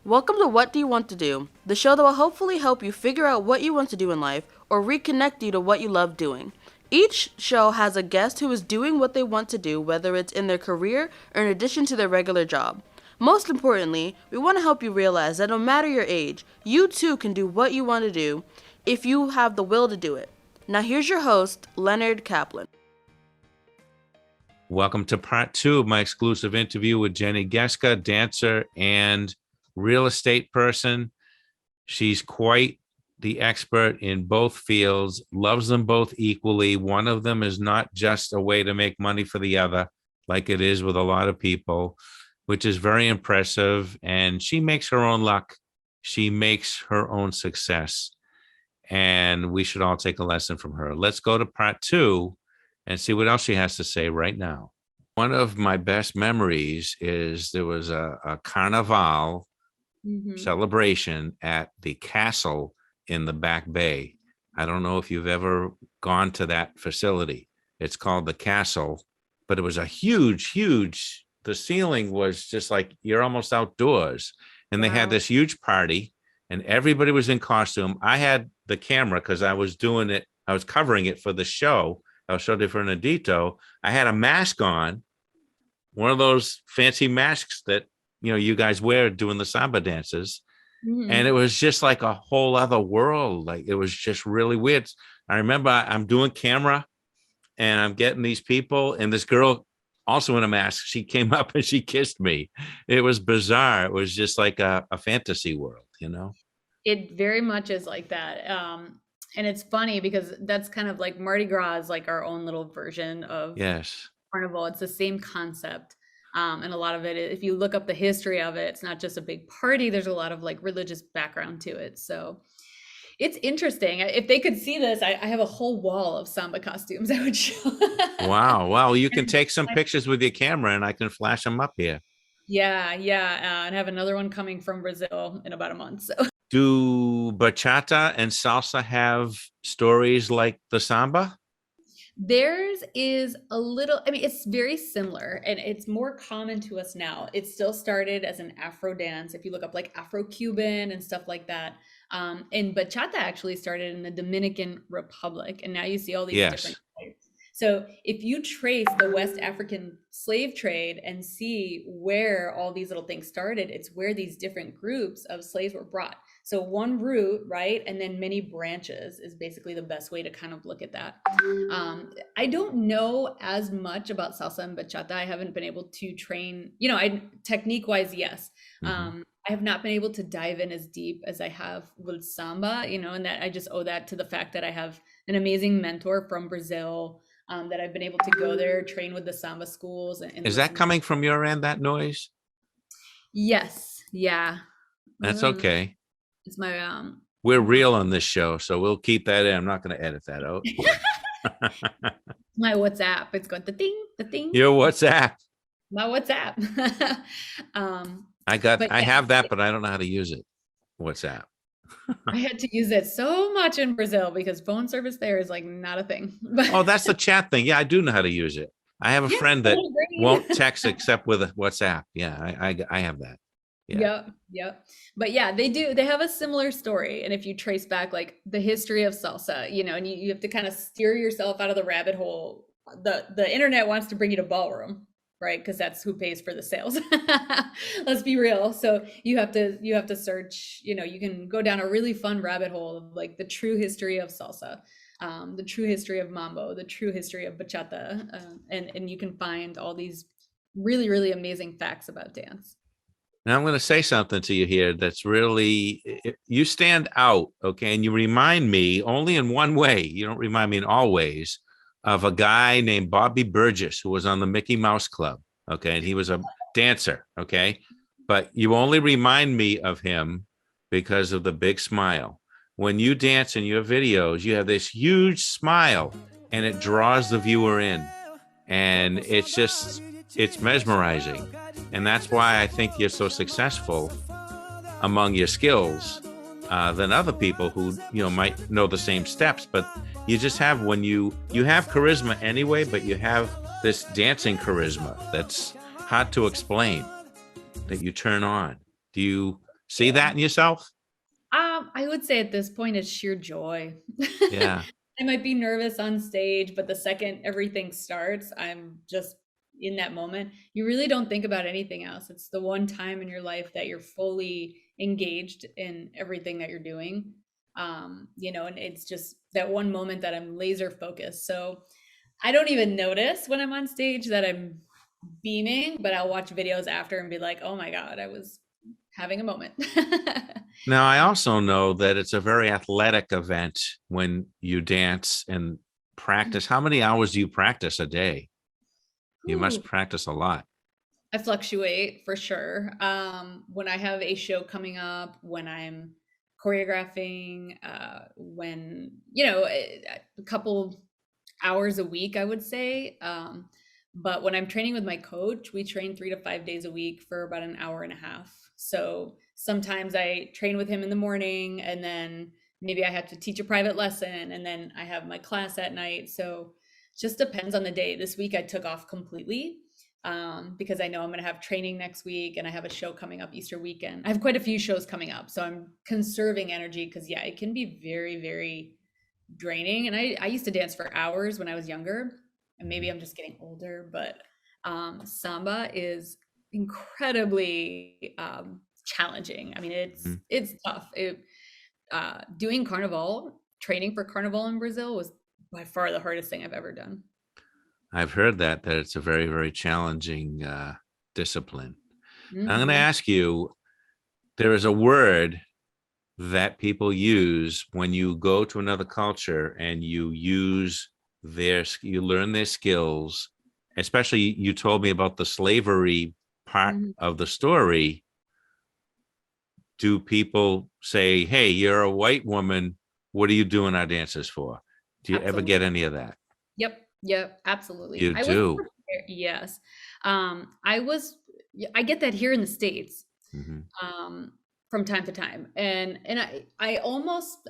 Welcome to What Do You Want to Do, the show that will hopefully help you figure out what you want to do in life or reconnect you to what you love doing. Each show has a guest who is doing what they want to do, whether it's in their career or in addition to their regular job. Most importantly, we want to help you realize that no matter your age, you too can do what you want to do if you have the will to do it. Now, here's your host, Leonard Kaplan. Welcome to part 2 of my exclusive interview with Jenny Geska, dancer and real estate person. She's quite the expert in both fields, loves them both equally. One of them is not just a way to make money for the other, like it is with a lot of people, which is very impressive. And she makes her own luck. She makes her own success. And we should all take a lesson from her. Let's go to part 2 and see what else she has to say right now. One of my best memories is there was a carnival celebration at the castle in the Back Bay. I don't know if you've ever gone to that facility. It's called the Castle, but it was a huge, the ceiling was just like you're almost outdoors. And they had this huge party and everybody was in costume. I had the camera because I was doing it. I was covering it for the show. El Show de Fernandito. I had a mask on, one of those fancy masks that you guys wear doing the samba dances. And it was just like a whole other world. Like it was just really weird. I remember I'm doing camera and I'm getting these people, and this girl also in a mask, she came up and she kissed me. It was bizarre. It was just like a fantasy world, It very much is like that. And it's funny because that's kind of like Mardi Gras is like our own little version of Yes. Carnival. It's the same concept. And a lot of it, if you look up the history of it, it's not just a big party. There's a lot of like religious background to it. So it's interesting. If they could see this, I have a whole wall of samba costumes I would show. Wow. You can take some pictures with your camera and I can flash them up here. Yeah. And have another one coming from Brazil in about a month. So Do bachata and salsa have stories like the samba? theirs is a little, I mean, it's very similar and it's more common to us now. It still started as an Afro dance. If you look up like Afro-Cuban and stuff like that. And bachata actually started in the Dominican Republic. And now you see all these different types. So if you trace the West African slave trade and see where all these little things started, it's where these different groups of slaves were brought. So one root, right? And then many branches is basically the best way to kind of look at that. I don't know as much about salsa and bachata. I haven't been able to train, I technique wise, yes. I have not been able to dive in as deep as I have with samba, and that I just owe that to the fact that I have an amazing mentor from Brazil, that I've been able to go there, train with the samba schools. And is that coming from your end, that noise? Yes. Yeah. That's okay. It's my we're real on this show, so we'll keep that in. I'm not going to edit that out. My WhatsApp. It's got the thing. Your WhatsApp. My WhatsApp. I have that, but I don't know how to use it. WhatsApp. I had to use it so much in Brazil because phone service there is like not a thing. Oh, that's the chat thing. Yeah, I do know how to use it. I have a friend that won't text except with a WhatsApp. Yeah, I have that. Yeah. Yep. But yeah, they have a similar story. And if you trace back like the history of salsa, and you have to kind of steer yourself out of the rabbit hole. The internet wants to bring you to ballroom, right? Because that's who pays for the sales. Let's be real. So you have to search, you can go down a really fun rabbit hole of like the true history of salsa, the true history of mambo, the true history of bachata. And you can find all these really, really amazing facts about dance. Now I'm going to say something to you here that's really, you stand out, okay? And you remind me only in one way. You don't remind me in all ways of a guy named Bobby Burgess who was on the Mickey Mouse Club, okay? And he was a dancer, okay? But you only remind me of him because of the big smile. When you dance in your videos, you have this huge smile and it draws the viewer in. And it's mesmerizing. And that's why I think you're so successful among your skills than other people who, might know the same steps. But you just have, when you have charisma anyway, but you have this dancing charisma that's hard to explain, that you turn on. Do you see that in yourself? I would say at this point it's sheer joy. Yeah. I might be nervous on stage, but the second everything starts, I'm just in that moment. You really don't think about anything else. It's the one time in your life that you're fully engaged in everything that you're doing. And it's just that one moment that I'm laser focused. So I don't even notice when I'm on stage that I'm beaming, but I'll watch videos after and be like, oh my God, I was having a moment. Now, I also know that it's a very athletic event when you dance and practice. How many hours do you practice a day? You must Ooh, practice a lot. I fluctuate for sure. When I have a show coming up, when I'm choreographing, when, a couple hours a week, I would say. But when I'm training with my coach, we train 3 to 5 days a week for about an hour and a half. So sometimes I train with him in the morning, and then maybe I have to teach a private lesson, and then I have my class at night. So it just depends on the day. This week I took off completely because I know I'm going to have training next week, and I have a show coming up Easter weekend. I have quite a few shows coming up. So I'm conserving energy because, yeah, it can be very, very draining. And I used to dance for hours when I was younger, and maybe I'm just getting older, but samba is incredibly challenging. I mean, it's Mhm. it's tough. Doing carnival, training for carnival in Brazil was by far the hardest thing I've ever done. I've heard that it's a very, very challenging discipline. I'm going to Hmm. ask you, there is a word that people use when you go to another culture and you use you learn their skills, especially you told me about the slavery part Hmm. of the story. Do people say, hey, you're a white woman, what are you doing our dances for? Do you ever Absolutely. get any of that? Yep, absolutely. You I wasn't do. prepared. Yes. I get that here in the States. Hmm. um, from time to time. And I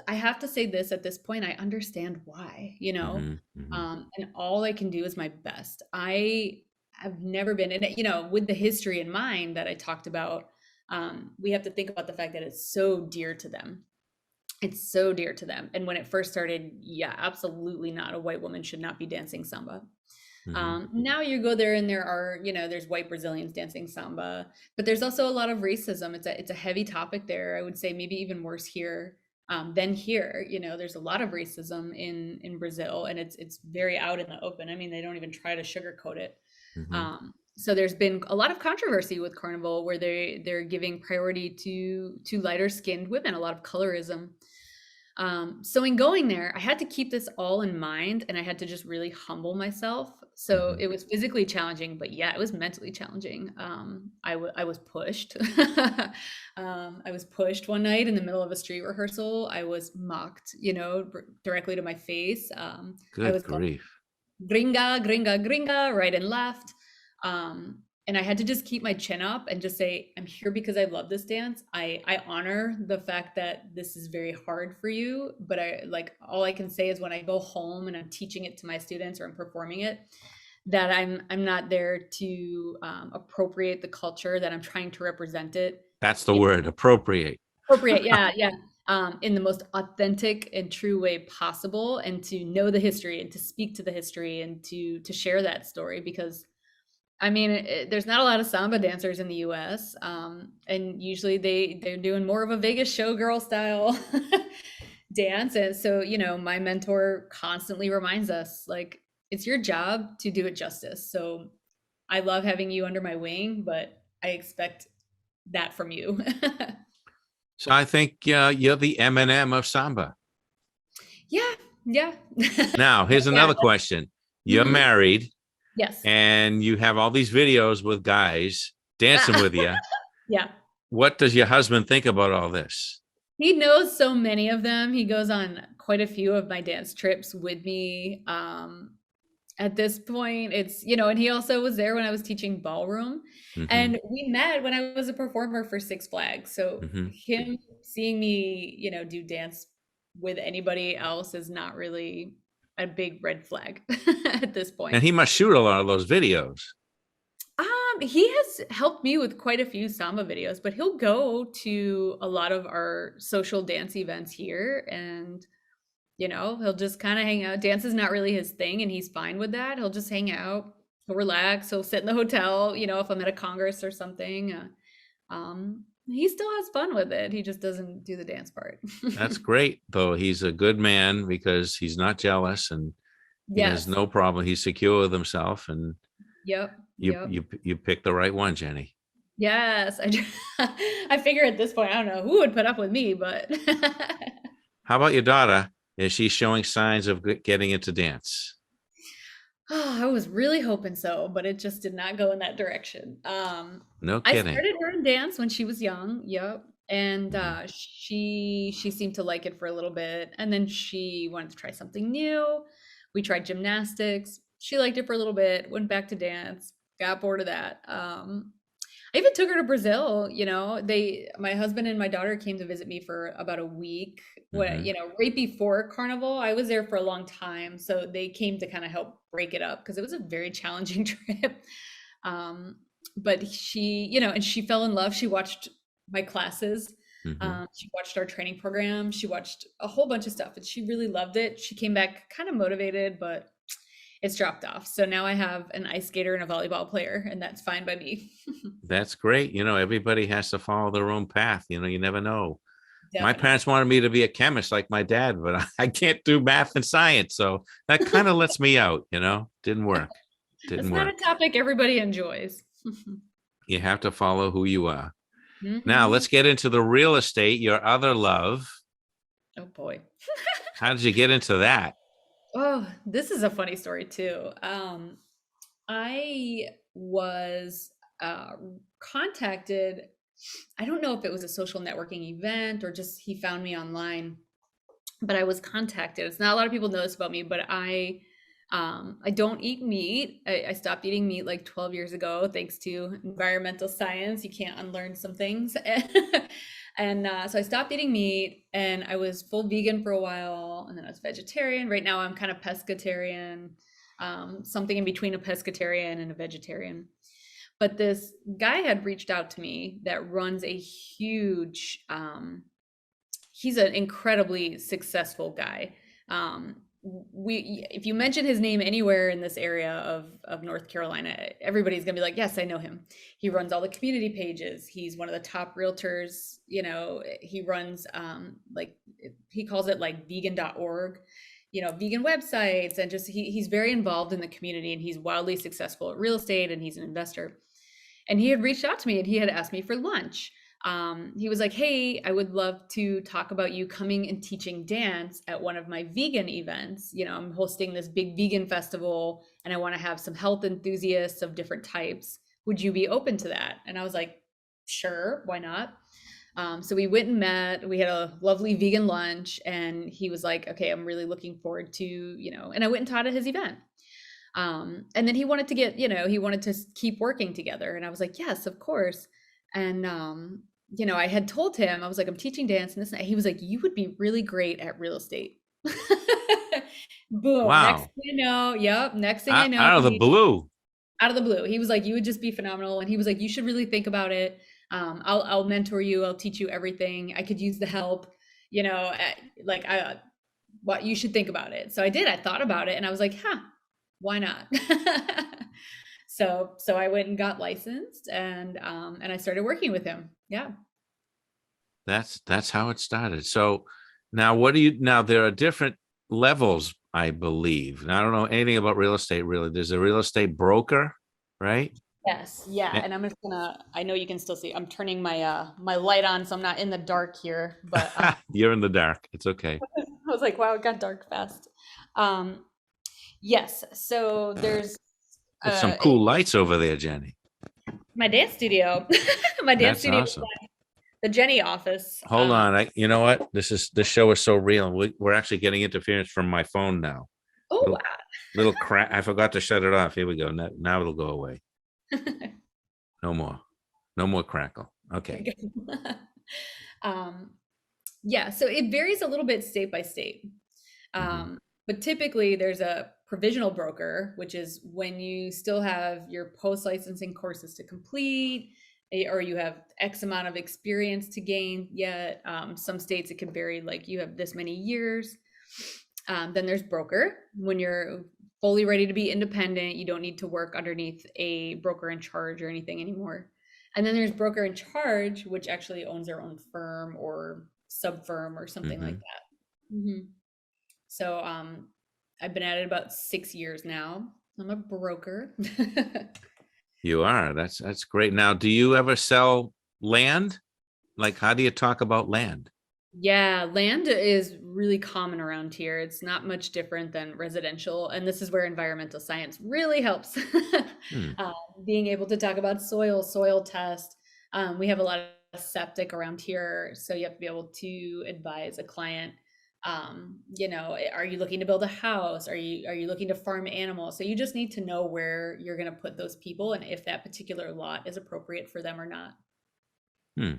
have to say this at this point, I understand why, Hmm. Hmm. and all I can do is my best. I have never been in it, with the history in mind that I talked about. We have to think about the fact that it's so dear to them. It's so dear to them. And when it first started, yeah, absolutely not. A white woman should not be dancing samba. Hmm. Now you go there and there's white Brazilians dancing samba, but there's also a lot of racism. It's a heavy topic there. I would say maybe even worse here than here. There's a lot of racism in Brazil, and it's very out in the open. I mean, they don't even try to sugarcoat it. Hmm. So there's been a lot of controversy with Carnival where they're giving priority to lighter skinned women, a lot of colorism. So in going there, I had to keep this all in mind, and I had to just really humble myself. So Hmm. it was physically challenging, but yeah, it was mentally challenging. I was pushed. I was pushed one night in the middle of a street rehearsal. I was mocked, directly to my face. I Good was called grief. gringa, gringa, gringa, right and left. And I had to just keep my chin up and just say, I'm here because I love this dance. I honor the fact that this is very hard for you, but all I can say is when I go home and I'm teaching it to my students or I'm performing it, that I'm not there to appropriate the culture, that I'm trying to represent it. That's the in word, appropriate. Appropriate, yeah, yeah. In the most authentic and true way possible, and to know the history and to speak to the history and to share that story. Because I mean, there's not a lot of samba dancers in the U.S., and usually they're doing more of a Vegas showgirl style dance. And so, my mentor constantly reminds us, like, it's your job to do it justice. So I love having you under my wing, but I expect that from you. So I think you're the Eminem of samba. Yeah, yeah. Now, here's Yeah. another question. You're Mhm. married Yes. and you have all these videos with guys dancing Ah, with you. yeah. What does your husband think about all this? He knows so many of them. He goes on quite a few of my dance trips with me. At this point, and he also was there when I was teaching ballroom. Hmm. And we met when I was a performer for Six Flags. So Hmm. him seeing me, do dance with anybody else is not really a big red flag at this And point. he must shoot a lot of those videos. He has helped me with quite a few samba videos, but he'll go to a lot of our social dance events here, and he'll just kind of hang out. Dance is not really his thing, and he's fine with that. He'll just hang out, he'll relax, he'll sit in the hotel, if I'm at a congress or something. He still has fun with it. He just doesn't do the dance part. That's great, though. He's a good man because he's not jealous and he has Yes. no problem. He's secure with himself, and Yep. you Yep. you picked the right one, Jenny. Yes. I figure at this point, I don't know who would put up with me, but How about your daughter? Is she showing signs of getting into dance? I was really hoping so, but it just did not go in that direction. No I kidding. started her in dance when she was young. Yep. And Mhm. she seemed to like it for a little bit, and then she wanted to try something new. We tried gymnastics. She liked it for a little bit, went back to dance, got bored of that. I even took her to Brazil. My husband and my daughter came to visit me for about a week. What, Mhm. right before Carnival, I was there for a long time, so they came to kind of help break it up because it was a very challenging trip. Um, but and she fell in love. She watched my classes. Mhm. She watched our training program. She watched a whole bunch of stuff, and she really loved it. She came back kind of motivated, but it's dropped off. So now I have an ice skater and a volleyball player, and that's fine by me. That's great. Everybody has to follow their own path. You never know. My Definitely. parents wanted me to be a chemist like my dad, but I can't do math and science. So that kind of lets me out. Didn't work. Didn't It's not a work. topic everybody enjoys. You have to follow who you are. Now Hmm. let's get into the real estate, your other love. Oh boy. How did you get into that? Oh, this is a funny story too. I was contacted. I don't know if it was a social networking event or just he found me online, but I was contacted. It's not a lot of people know this about me, but I don't eat meat. I stopped eating meat like 12 years ago, thanks to environmental science. You can't unlearn some things. And so I stopped eating meat, and I was full vegan for a while, and then I was vegetarian. Right now I'm kind of pescatarian, something in between a pescatarian and a vegetarian. But this guy had reached out to me that runs a huge, he's an incredibly successful guy. Um, if you mention his name anywhere in this area of North Carolina, everybody's gonna be like, yes, I know him. He runs all the community pages. He's one of the top realtors. He runs like he calls it like vegan.org, vegan websites, and just he's very involved in the community, and he's wildly successful at real estate, and he's an investor. And he had reached out to me, and he had asked me for lunch. He was like, hey, I would love to talk about you coming and teaching dance at one of my vegan events. I'm hosting this big vegan festival, and I want to have some health enthusiasts of different types. Would you be open to that? And I was like, sure, why not? So we went and met. We had a lovely vegan lunch, and he was like, okay, I'm really looking forward to, and I went and taught at his event. And then he wanted to he wanted to keep working together. And I was like, yes, of course. And, I had told him, I was like, I'm teaching dance and this, and that. He was like, you would be really great at real estate. Boom. Next Wow. thing I know, yep. Next thing I Out, know, out of the blue. out of the blue, he was like, you would just be phenomenal. And he was like, you should really think about it. I'll mentor you. I'll teach you everything. I could use the help, like what you should think about it. So I did. I thought about it, and I was like, huh, why not? So I went and got licensed, and I started working with him. Yeah. That's how it started. So now now there are different levels, I believe. And I don't know anything about real estate really. There's a real estate broker, right? Yes. Yeah. Eh, And I'm just gonna. I know you can still see. I'm turning my light on, so I'm not in the dark here. But You're in the dark. It's okay. I was like, wow, it got dark fast. Um, yes. So there's There's some uh cool lights over there, Jenny. my dance studio. My dance That's studio, awesome. the Jenny office. Hold on. You know what? This show is so real. We're actually getting interference from my phone now. Oh Little, wow. little crack. I forgot to shut it off. Here we go. Now it'll go away. No more. No more crackle. Okay. um, yeah, so it varies a little bit state by state. Mhm. But typically there's a provisional broker, which is when you still have your post licensing courses to complete, or you have X amount of experience to gain yet. Some states it can vary, like you have this many years. Then there's broker, when you're fully ready to be independent, you don't need to work underneath a broker in charge or anything anymore. And then there's broker in charge, which actually owns their own firm or sub firm or something like Hmm. that. So I've been at it about 6 years now. I'm a broker. You are. That's great. Now, do you ever sell land? Like, how do you talk about land? Yeah, land is really common around here. It's not much different than residential. And this is where environmental science really helps. Hmm. Um, Being able to talk about soil test. We have a lot of septic around here. So you have to be able to advise a client. Are you looking to build a house? Are you looking to farm animals? So you just need to know where you're going to put those people and if that particular lot is appropriate for them or not. Hmm.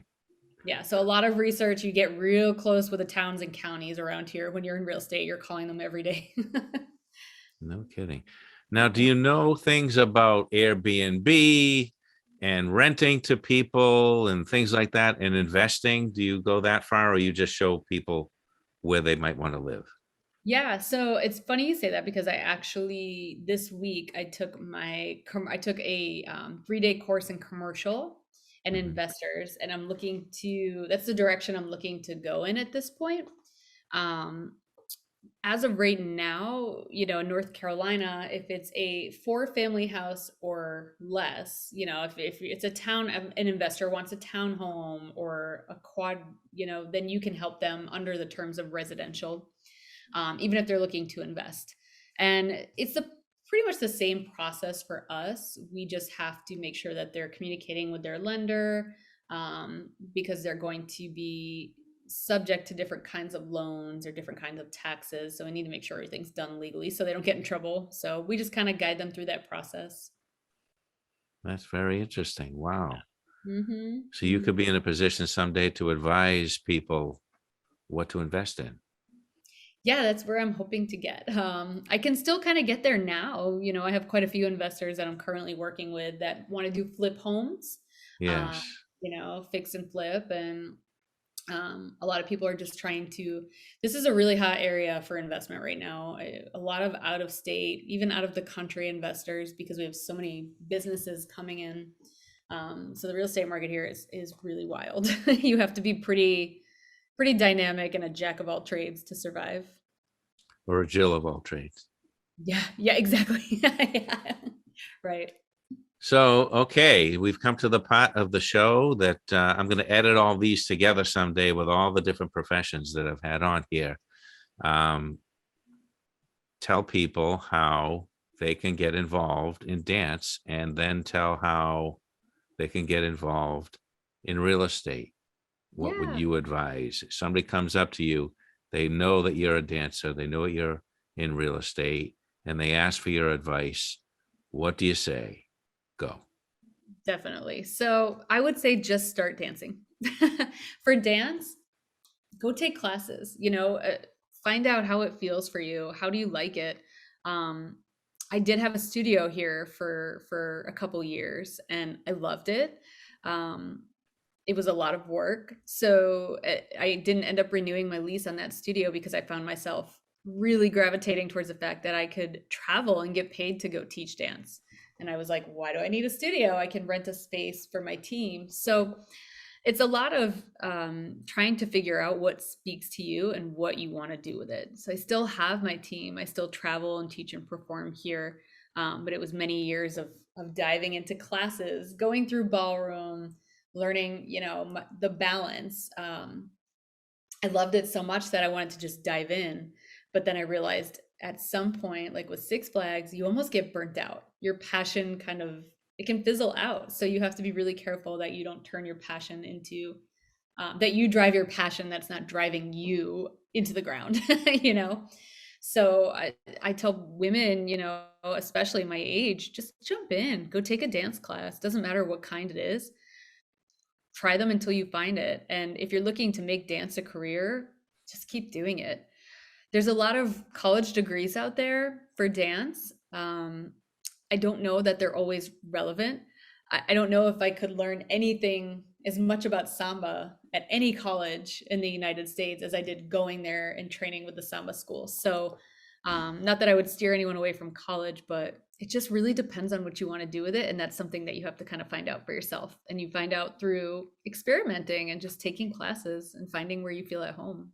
Yeah, so a lot of research, you get real close with the towns and counties around here. When you're in real estate, you're calling them every day. No kidding. Now, do you know things about Airbnb and renting to people and things like that and investing? Do you go that far or you just show people where they might want to live? Yeah, so it's funny you say that because I actually this week I took a 3-day course in commercial and Mhm. investors, and that's the direction I'm looking to go in at this point. Um, as of right now, in North Carolina, if it's a 4-family house or less, if it's a town, an investor wants a townhome or a quad, then you can help them under the terms of residential, even if they're looking to invest. And it's pretty much the same process for us. We just have to make sure that they're communicating with their lender, because they're going to be subject to different kinds of loans or different kinds of taxes. So we need to make sure everything's done legally so they don't get in trouble. So we just kind of guide them through that process. That's very interesting. Wow. So you Mm-hmm. could be in a position someday to advise people what to invest in. Yeah, that's where I'm hoping to get. I can still kind of get there now. I have quite a few investors that I'm currently working with that want to do flip homes, uh, Yes. fix and flip. And a lot of people are just this is a really hot area for investment right now. A lot of out of state, even out of the country investors, because we have so many businesses coming in. So the real estate market here is really wild. You have to be pretty dynamic and a jack of all trades to survive. Or a Jill of all trades. Yeah, exactly. Yeah. Right. So, okay, we've come to the part of the show that I'm going to edit all these together someday with all the different professions that I've had on here. Um, Tell people how they can get involved in dance and then tell how they can get involved in real estate. What would Yeah, you advise? If somebody comes up to you, they know that you're a dancer, they know you're in real estate, and they ask for your advice. What do you say? Go. definitely. So I would say just start dancing. For dance, go take classes, find out how it feels for you. How do you like it? Um, I did have a studio here for a couple years and I loved it. Um, it was a lot of work. So I didn't end up renewing my lease on that studio because I found myself really gravitating towards the fact that I could travel and get paid to go teach dance. And I was like, why do I need a studio? I can rent a space for my team. So it's a lot of trying to figure out what speaks to you and what you want to do with it. So I still have my team. I still travel and teach and perform here. But it was many years of diving into classes, going through ballroom, learning, the balance. I loved it so much that I wanted to just dive in. But then I realized at some point, like with Six Flags, you almost get burnt out. Your passion it can fizzle out. So you have to be really careful that you don't turn your passion into, that you drive your passion that's not driving you into the ground, you know? So I tell women, especially my age, just jump in, go take a dance class. Doesn't matter what kind it is, try them until you find it. And if you're looking to make dance a career, just keep doing it. There's a lot of college degrees out there for dance. I don't know that they're always relevant. I don't know if I could learn anything as much about samba at any college in the United States as I did going there and training with the samba school. So, not that I would steer anyone away from college, but it just really depends on what you want to do with it. And that's something that you have to kind of find out for yourself. And you find out through experimenting and just taking classes and finding where you feel at home.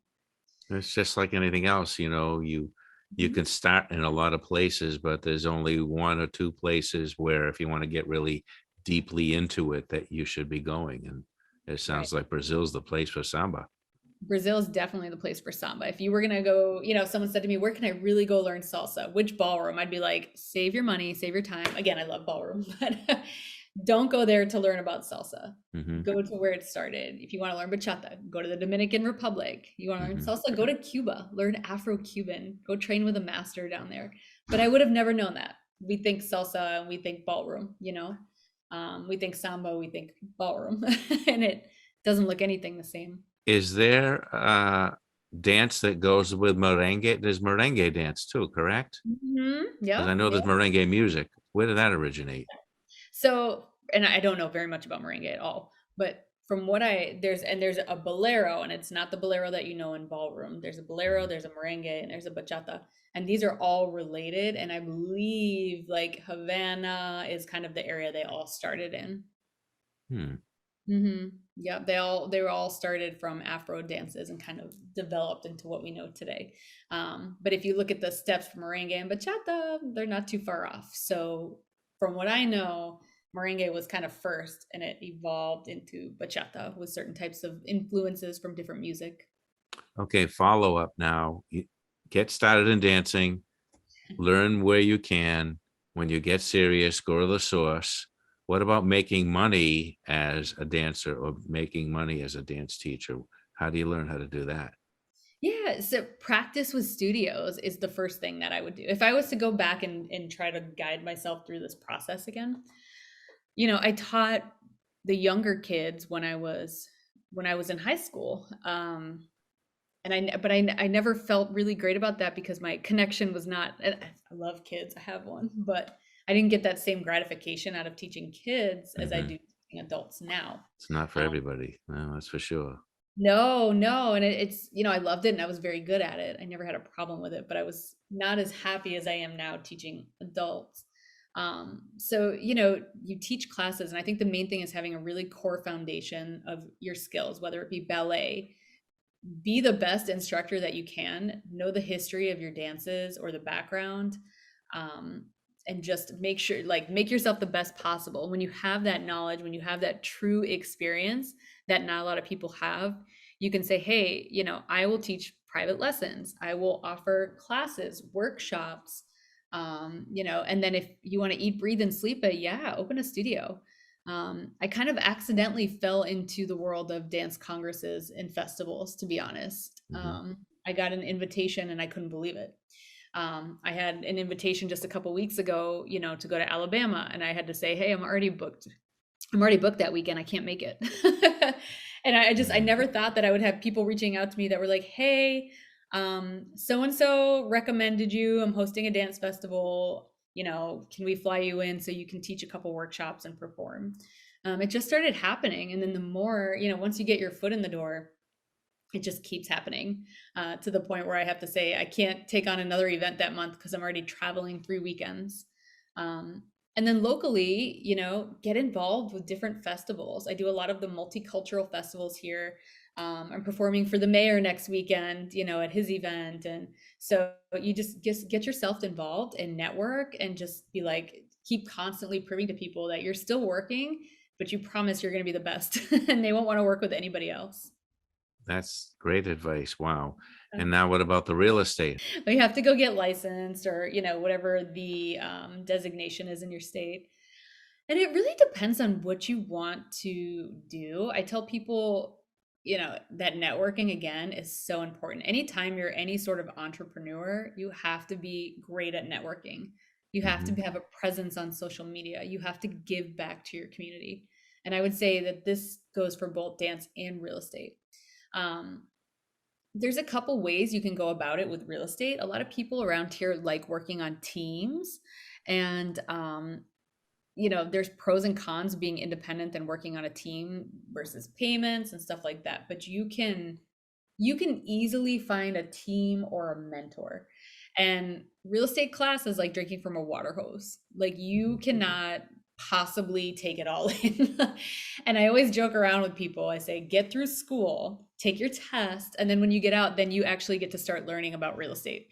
It's just like anything else, you Mhm. can start in a lot of places, but there's only one or two places where if you want to get really deeply into it that you should be going. And it Right. sounds like Brazil's the place for samba. Brazil is definitely the place for samba. If you were gonna go, if someone said to me, "Where can I really go learn salsa? Which ballroom?" I'd be like, "Save your money, save your time." Again, I love ballroom, but don't go there to learn about salsa. Hmm. Go to where it started. If you want to learn bachata, go to the Dominican Republic. You want to learn Hmm. salsa, go to Cuba. Learn Afro-Cuban. Go train with a master down there. But I would have never known that. We think salsa and we think ballroom, we think samba, we think ballroom, and it doesn't look anything the same. Is there dance that goes with merengue? There's merengue dance too, correct? Because I Yep. know there's merengue music. Where did that originate? So, and I don't know very much about merengue at all, but from what there's a bolero, and it's not the bolero that you know in ballroom. There's a bolero, Mhm. there's a merengue, and there's a bachata, and these are all related. And I believe like Havana is kind of the area they all started in. Hmm. Yeah, they were all started from Afro dances and kind of developed into what we know today. But if you look at the steps for merengue and bachata, they're not too far off. So from what I know, merengue was kind of first, and it evolved into bachata with certain types of influences from different music. Okay, follow up now. Get started in dancing, learn where you can. When you get serious, go to the source. What about making money as a dancer or making money as a dance teacher? How do you learn how to do that? Yeah, so practice with studios is the first thing that I would do. If I was to go back and try to guide myself through this process again, I taught the younger kids when I was in high school. But I never felt really great about that because my connection was not. I love kids. I have one, but I didn't get that same gratification out of teaching kids as I Hmm. do teaching adults now. It's not for Um, everybody. No, that's for sure. no, no, and I loved it and I was very good at it. I never had a problem with it, but I was not as happy as I am now teaching adults. So you teach classes, and I think the main thing is having a really core foundation of your skills, whether it be ballet. Be the best instructor that you can, know the history of your dances or the background, um, and just make sure, like, make yourself the best possible. When you have that knowledge, when you have that true experience that not a lot of people have, you can say, hey, I will teach private lessons, I will offer classes, workshops, and then if you want to eat, breathe, and sleep it, yeah, open a studio. I kind of accidentally fell into the world of dance congresses and festivals, to be honest. Hmm. I got an invitation and I couldn't believe it. I had an invitation just a couple weeks ago, to go to Alabama, and I had to say, "Hey, I'm already booked. I'm already booked that weekend. I can't make it." And I Hmm. never thought that I would have people reaching out to me that were like, "Hey, so and so recommended you. I'm hosting a dance festival. Can we fly you in so you can teach a couple workshops and perform?" It just started happening, and then the more, once you get your foot in the door, it just keeps happening, to the point where I have to say I can't take on another event that month because I'm already traveling 3 weekends. Um, and then locally, get involved with different festivals. I do a lot of the multicultural festivals here. I'm performing for the mayor next weekend, at his event. And so you just get yourself involved and network and just be like, keep constantly proving to people that you're still working, but you promise you're going to be the best and they won't want to work with anybody else. That's great advice. Wow. And now what about the real estate? But you have to go get licensed, or whatever the designation is in your state. And it really depends on what you want to do. I tell people, that networking again is so important. Anytime you're any sort of entrepreneur, you have to be great at networking. You have to Hmm. have a presence on social media. You have to give back to your community. And I would say that this goes for both dance and real estate. Um, There's a couple ways you can go about it with real estate. A lot of people around here like working on teams, and there's pros and cons being independent and working on a team versus payments and stuff like that. But you can easily find a team or a mentor. And real estate class is like drinking from a water hose. Like you cannot possibly take it all in. And I always joke around with people. I say, get through school, take your test, and then when you get out, then you actually get to start learning about real estate.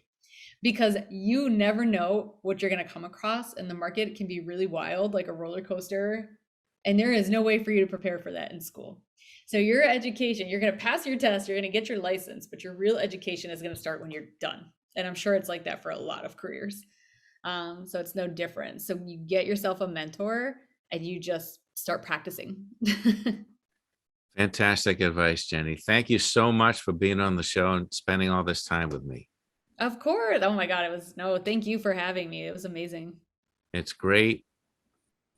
Because you never know what you're going to come across, and the market can be really wild, like a roller coaster. And there is no way for you to prepare for that in school. So your education, you're going to pass your test, you're going to get your license, but your real education is going to start when you're done. And I'm sure it's like that for a lot of careers. So it's no different. So you get yourself a mentor and you just start practicing. Fantastic advice, Jenny. Thank you so much for being on the show and spending all this time with me. Of course. Oh my God. Thank you for having me. It was amazing. It's great.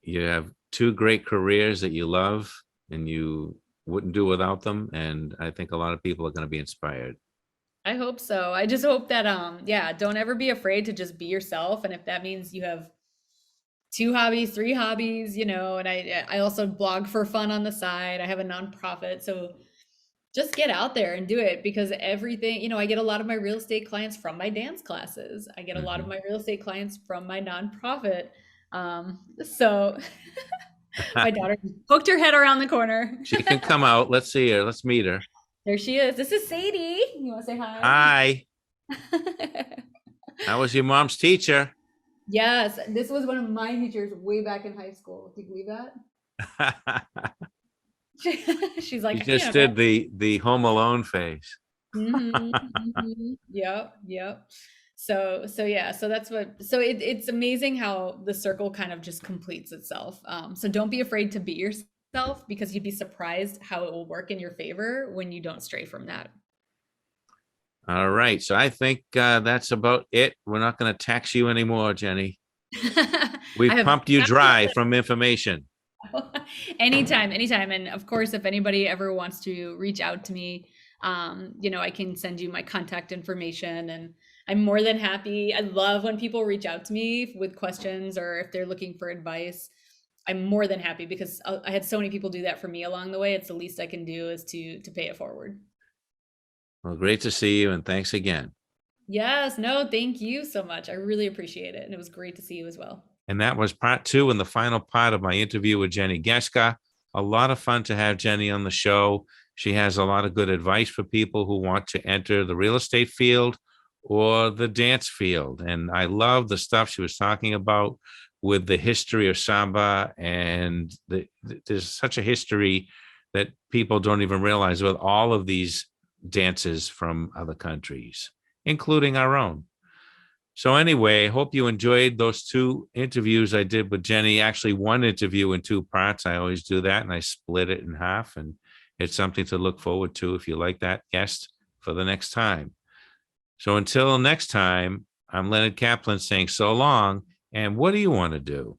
You have two great careers that you love and you wouldn't do without them. And I think a lot of people are going to be inspired. I hope so. I just hope that, don't ever be afraid to just be yourself. And if that means you have 2 hobbies, 3 hobbies, and I also blog for fun on the side. I have a nonprofit. So just get out there and do it, because everything, I get a lot of my real estate clients from my dance classes. I get a lot of my real estate clients from my nonprofit. So my daughter poked her head around the corner. She can come out. Let's see her. Let's meet her. There she is. This is Sadie. You want to say Hi. I was your mom's teacher. Yes, this was one of my teachers way back in high school. Do you believe that? She's like, You just did the Home Alone face. Yep. So it's amazing how the circle kind of just completes itself. So don't be afraid to be yourself, because you'd be surprised how it will work in your favor when you don't stray from that. All right. So I think that's about it. We're not going to tax you anymore, Jenny. We've pumped you dry from information. Anytime. And of course, if anybody ever wants to reach out to me, I can send you my contact information, and I'm more than happy. I love when people reach out to me with questions or if they're looking for advice. I'm more than happy, because I had so many people do that for me along the way. It's the least I can do is to pay it forward. Well, great to see you, and thanks again. Yes, no, thank you so much. I really appreciate it. And it was great to see you as well. And that was part 2 and the final part of my interview with Jenny Geska. A lot of fun to have Jenny on the show. She has a lot of good advice for people who want to enter the real estate field or the dance field. And I love the stuff she was talking about with the history of samba. And there's such a history that people don't even realize with all of these dances from other countries, including our own. So anyway, I hope you enjoyed those 2 interviews I did with Jenny. Actually, 1 interview in 2 parts. I always do that, and I split it in half, and it's something to look forward to if you like that guest for the next time. So until next time, I'm Leonard Kaplan saying so long, and what do you want to do?